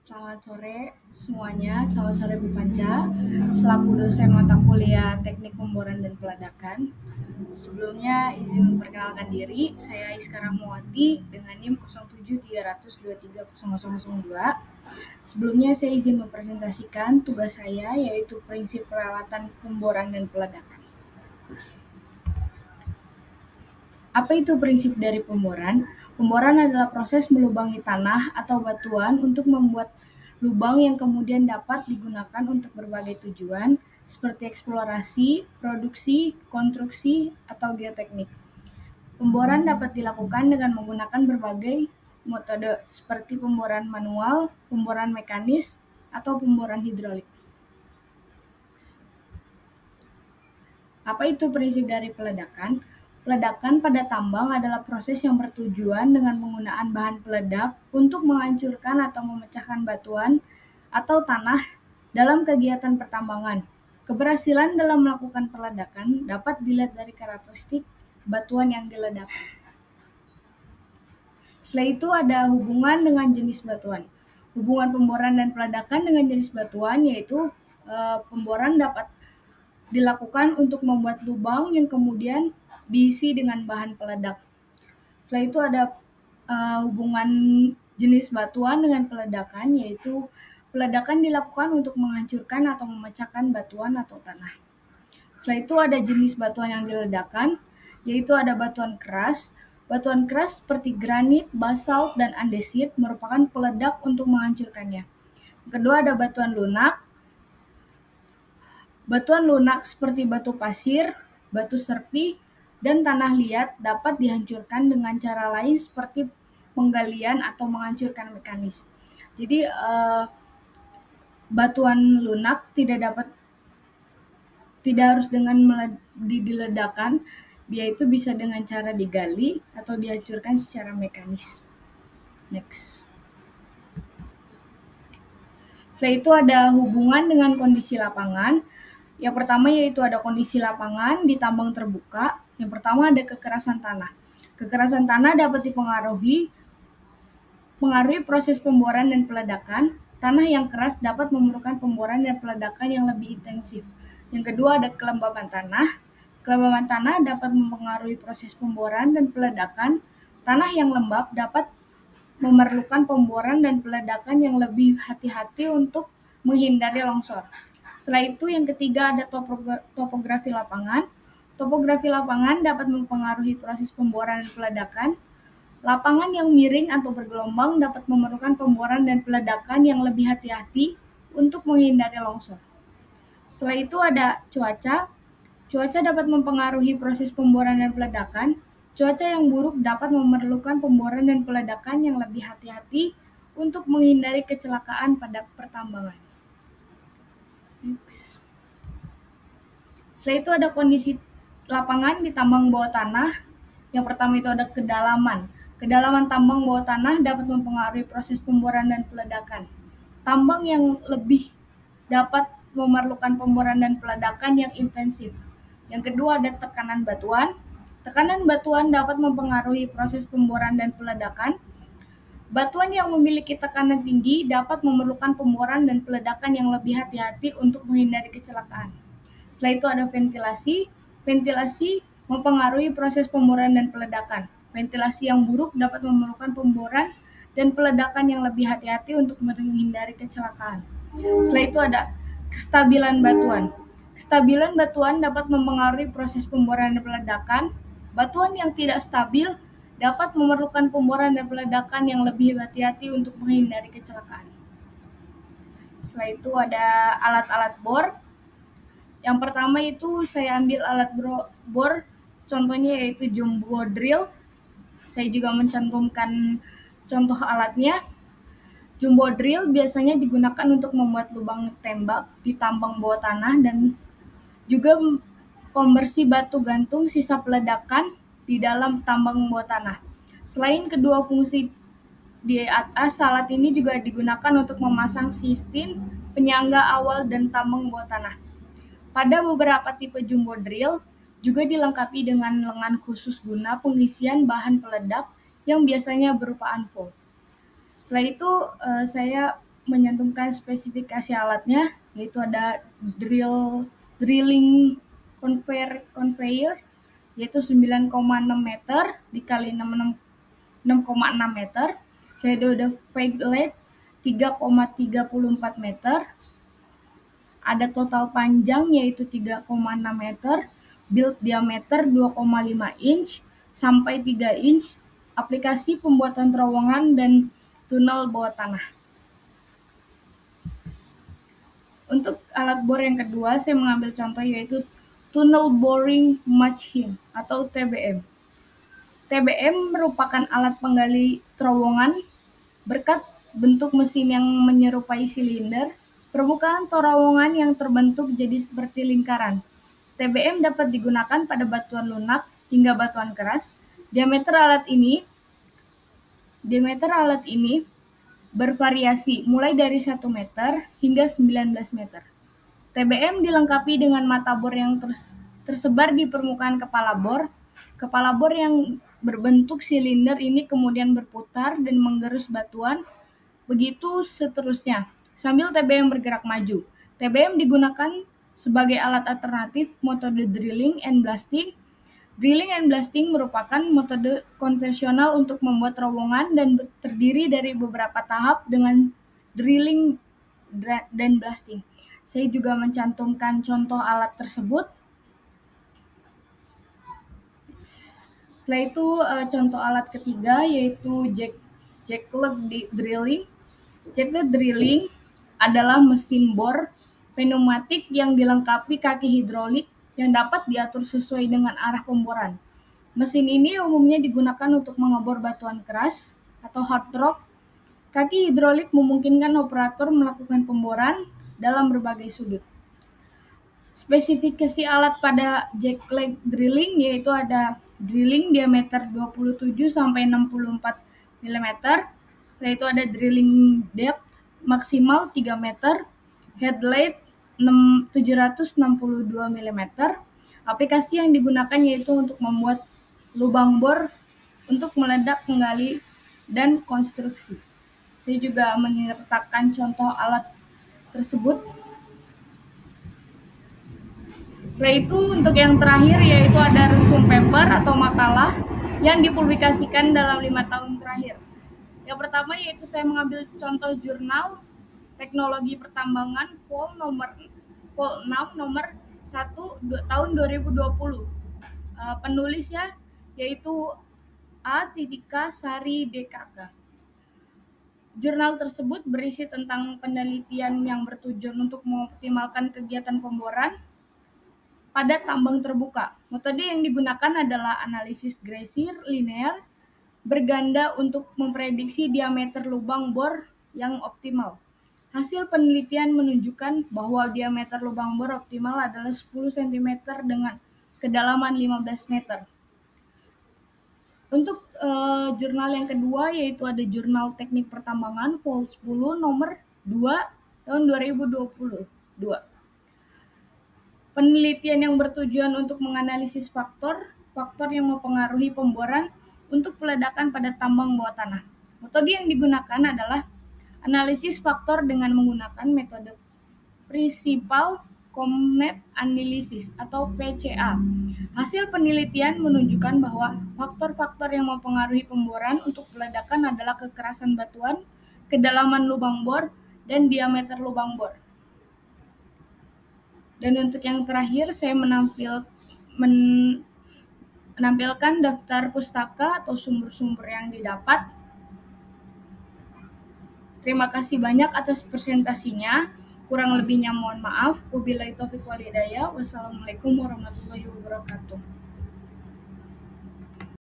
Selamat sore semuanya, selamat sore Bu Panca, selaku dosen mata kuliah Teknik Pemboran dan Peledakan. Sebelumnya izin memperkenalkan diri, saya Iska Rahmawati dengan NIM 0730230002. Sebelumnya saya izin mempresentasikan tugas saya, yaitu prinsip peralatan pemboran dan peledakan. Apa itu prinsip dari pemboran? Pemboran adalah proses melubangi tanah atau batuan untuk membuat lubang yang kemudian dapat digunakan untuk berbagai tujuan, seperti eksplorasi, produksi, konstruksi, atau geoteknik. Pemboran dapat dilakukan dengan menggunakan berbagai metode, seperti pemboran manual, pemboran mekanis, atau pemboran hidrolik. Apa itu prinsip dari peledakan? Peledakan pada tambang adalah proses yang bertujuan dengan penggunaan bahan peledak untuk menghancurkan atau memecahkan batuan atau tanah dalam kegiatan pertambangan. Keberhasilan dalam melakukan peledakan dapat dilihat dari karakteristik batuan yang diledakkan. Setelah itu ada hubungan dengan jenis batuan. Hubungan pemboran dan peledakan dengan jenis batuan yaitu pemboran dapat dilakukan untuk membuat lubang yang kemudian diisi dengan bahan peledak. Setelah itu ada hubungan jenis batuan dengan peledakan, yaitu peledakan dilakukan untuk menghancurkan atau memecahkan batuan atau tanah. Setelah itu ada jenis batuan yang diledakkan, yaitu ada batuan keras. Batuan keras seperti granit, basalt, dan andesit merupakan peledak untuk menghancurkannya. Kedua ada batuan lunak. Batuan lunak seperti batu pasir, batu serpi, dan tanah liat dapat dihancurkan dengan cara lain seperti penggalian atau menghancurkan mekanis. Jadi batuan lunak tidak harus dengan diledakkan, dia itu bisa dengan cara digali atau dihancurkan secara mekanis. Next. Setelah itu ada hubungan dengan kondisi lapangan. Yang pertama yaitu ada kondisi lapangan di tambang terbuka. Yang pertama ada kekerasan tanah. Kekerasan tanah dapat mengaruhi proses pemboran dan peledakan. Tanah yang keras dapat memerlukan pemboran dan peledakan yang lebih intensif. Yang kedua ada kelembaban tanah. Kelembaban tanah dapat mempengaruhi proses pemboran dan peledakan. Tanah yang lembab dapat memerlukan pemboran dan peledakan yang lebih hati-hati untuk menghindari longsor. Setelah itu yang ketiga ada topografi lapangan. Topografi lapangan dapat mempengaruhi proses pemboran dan peledakan. Lapangan yang miring atau bergelombang dapat memerlukan pemboran dan peledakan yang lebih hati-hati untuk menghindari longsor. Setelah itu ada cuaca. Cuaca dapat mempengaruhi proses pemboran dan peledakan. Cuaca yang buruk dapat memerlukan pemboran dan peledakan yang lebih hati-hati untuk menghindari kecelakaan pada pertambangan. Next. Setelah itu ada kondisi lapangan di tambang bawah tanah. Yang pertama itu ada kedalaman. Kedalaman tambang bawah tanah dapat mempengaruhi proses pemboran dan peledakan. Tambang yang lebih dapat memerlukan pemboran dan peledakan yang intensif. Yang kedua ada tekanan batuan. Tekanan batuan dapat mempengaruhi proses pemboran dan peledakan. Batuan yang memiliki tekanan tinggi dapat memerlukan pemboran dan peledakan yang lebih hati-hati untuk menghindari kecelakaan. Setelah itu ada ventilasi. Ventilasi mempengaruhi proses pemboran dan peledakan. Ventilasi yang buruk dapat memerlukan pemboran dan peledakan yang lebih hati-hati untuk menghindari kecelakaan. Setelah itu ada kestabilan batuan. Kestabilan batuan dapat mempengaruhi proses pemboran dan peledakan. Batuan yang tidak stabil dapat memerlukan pemboran dan peledakan yang lebih hati-hati untuk menghindari kecelakaan. Setelah itu ada alat-alat bor. Yang pertama itu saya ambil alat bor, contohnya yaitu jumbo drill. Saya juga mencantumkan contoh alatnya. Jumbo drill biasanya digunakan untuk membuat lubang tembak di tambang bawah tanah dan juga pembersih batu gantung sisa peledakan di dalam tambang bawah tanah. Selain kedua fungsi di atas, alat ini juga digunakan untuk memasang sistem penyangga awal dan tambang bawah tanah. Pada beberapa tipe jumbo drill juga dilengkapi dengan lengan khusus guna pengisian bahan peledak yang biasanya berupa unfold. Setelah itu saya menyantumkan spesifikasi alatnya, yaitu ada drilling conveyor yaitu 9,6 meter dikali 6,6 meter. Saya ada faglet 3,34 meter. Ada total panjang yaitu 3,6 meter, build diameter 2,5 inch sampai 3 inch, aplikasi pembuatan terowongan dan tunnel bawah tanah. Untuk alat bor yang kedua, saya mengambil contoh yaitu Tunnel Boring Machine atau TBM. TBM merupakan alat penggali terowongan berkat bentuk mesin yang menyerupai silinder. Permukaan terowongan yang terbentuk jadi seperti lingkaran. TBM dapat digunakan pada batuan lunak hingga batuan keras. Diameter alat ini bervariasi mulai dari 1 meter hingga 19 meter. TBM dilengkapi dengan mata bor yang tersebar di permukaan kepala bor. Kepala bor yang berbentuk silinder ini kemudian berputar dan menggerus batuan, begitu seterusnya, sambil TBM bergerak maju. TBM digunakan sebagai alat alternatif metode drilling and blasting. Drilling and blasting merupakan metode konvensional untuk membuat terowongan dan terdiri dari beberapa tahap dengan drilling dan blasting. Saya juga mencantumkan contoh alat tersebut. Setelah itu contoh alat ketiga yaitu jackleg drilling. Jackleg drilling adalah mesin bor pneumatik yang dilengkapi kaki hidrolik yang dapat diatur sesuai dengan arah pemboran. Mesin ini umumnya digunakan untuk mengebor batuan keras atau hard rock. Kaki hidrolik memungkinkan operator melakukan pemboran dalam berbagai sudut. Spesifikasi alat pada jackleg drilling yaitu ada drilling diameter 27 sampai 64 mm, yaitu ada drilling depth maksimal 3 meter, headlight 762 mm. Aplikasi yang digunakan yaitu untuk membuat lubang bor untuk meledak, menggali, dan konstruksi. Saya juga menyertakan contoh alat tersebut. Setelah itu untuk yang terakhir yaitu ada resume paper atau makalah yang dipublikasikan dalam 5 tahun terakhir. Yang pertama yaitu saya mengambil contoh jurnal teknologi pertambangan Vol 6 nomor 1 tahun 2020. Penulisnya yaitu A.K. Sari DKK. Jurnal tersebut berisi tentang penelitian yang bertujuan untuk mengoptimalkan kegiatan pemboran pada tambang terbuka. Metode yang digunakan adalah analisis Gressier linear berganda untuk memprediksi diameter lubang bor yang optimal. Hasil penelitian menunjukkan bahwa diameter lubang bor optimal adalah 10 cm dengan kedalaman 15 meter. Untuk jurnal yang kedua yaitu ada Jurnal Teknik Pertambangan Vol 10 nomor 2 tahun 2022. Penelitian yang bertujuan untuk menganalisis faktor yang mempengaruhi pemboran untuk peledakan pada tambang bawah tanah. Metode yang digunakan adalah analisis faktor dengan menggunakan metode Principal Component Analysis atau PCA. Hasil penelitian menunjukkan bahwa faktor-faktor yang mempengaruhi pemboran untuk peledakan adalah kekerasan batuan, kedalaman lubang bor, dan diameter lubang bor. Dan untuk yang terakhir saya menampilkan daftar pustaka atau sumber-sumber yang didapat. Terima kasih banyak atas presentasinya. Kurang lebihnya mohon maaf. Wabillahi taufiq wal hidayah. Wassalamualaikum warahmatullahi wabarakatuh.